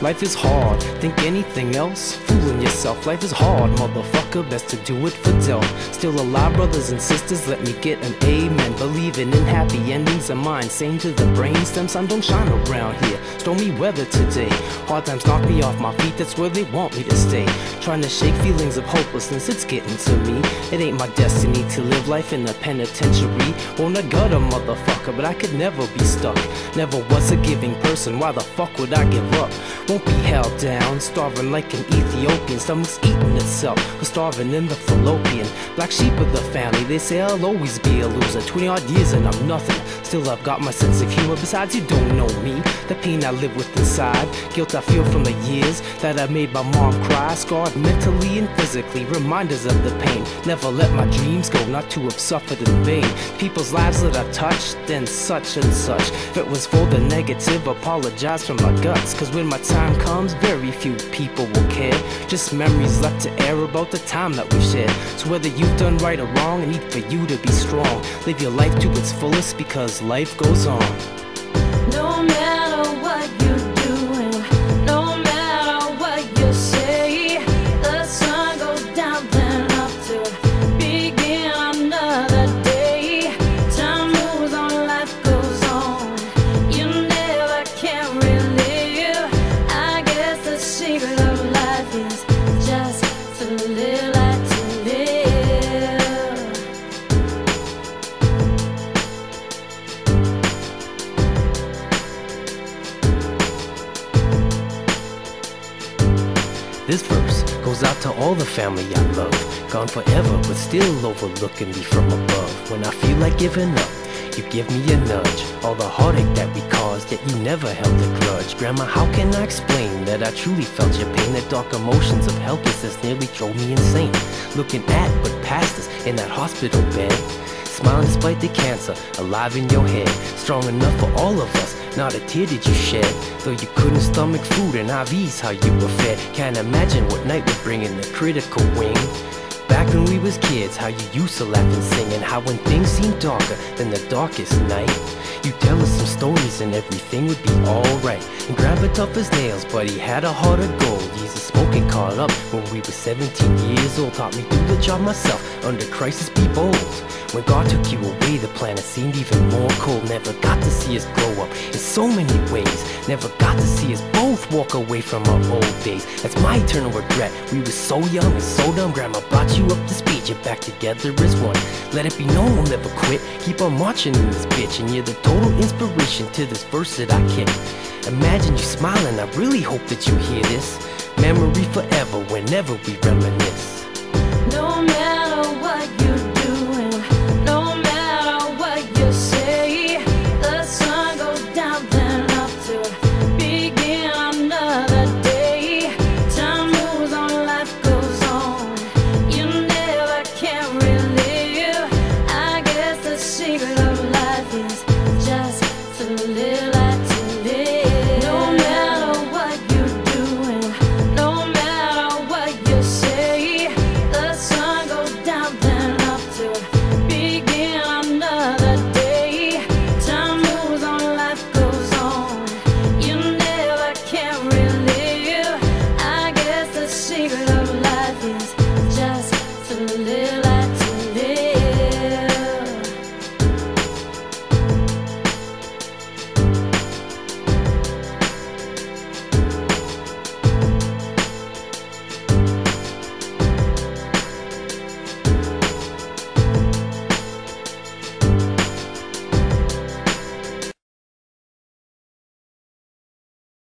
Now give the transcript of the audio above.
Life is hard, think anything else? Fooling yourself, life is hard, motherfucker, best to do it for dough. Still alive, brothers and sisters, let me get an amen. Believing in happy endings of mine, sane to the brainstem. Sun don't shine around here, stormy weather today. Hard times knock me off my feet, that's where they want me to stay. Trying to shake feelings of hopelessness, it's getting to me. It ain't my destiny to live life in a penitentiary. Won't a gutter, motherfucker, but I could never be stuck. Never was a giving person, why the fuck would I give up? Won't be held down, starving like an Ethiopian. Stomach's eating itself, we're starving in the fallopian. Black sheep of the family, they say I'll always be a loser. 20 odd years and I'm nothing, still I've got my sense of humor. Besides, you don't know me, the pain I live with inside, guilt I feel from the years that I made my mom cry. Scarred mentally and physically, reminders of the pain. Never let my dreams go, not to have suffered in vain. People's lives that I've touched, then such and such. If it was for the negative, apologize from my guts. Cause when my time comes, very few people will care. Just memories left to air about the time that we've shared. So whether you've done right or wrong, I need for you to be strong. Live your life to its fullest, because life goes on. No matter what you're doing, no matter what you say, the sun goes down then up to begin another day. Time moves on, life goes on. You never can relive. I guess the secret of life is just to live like to live. This verse goes out to all the family I love, gone forever but still overlooking me from above. When I feel like giving up, you give me a nudge. All the heartache that we caused, yet you never held a grudge. Grandma, how can I explain that I truly felt your pain? The dark emotions of helplessness nearly drove me insane. Looking at but past us in that hospital bed, smiling despite the cancer alive in your head. Strong enough for all of us, not a tear did you shed. Though you couldn't stomach food and IVs, how you were fed. Can't imagine what night would bring in the critical wing. Back when we was kids, how you used to laugh and sing, and how when things seemed darker than the darkest night, you tell us some stories and everything would be alright. And Grandpa tough as nails, but he had a heart of gold. He's a smoking caught up when we were 17 years old. Taught me to do the job myself, under crisis be bold. When God took you away, the planet seemed even more cold. Never got to see us grow up in so many ways. Never got to see us both walk away from our old days. That's my eternal regret. We were so young and so dumb. Grandma brought you up to speed, you're back together as one. Let it be known we'll never quit. Keep on marching in this bitch, and you're the total inspiration to this verse that I kick. Imagine you smiling, I really hope that you hear this. Memory forever whenever we reminisce. No matter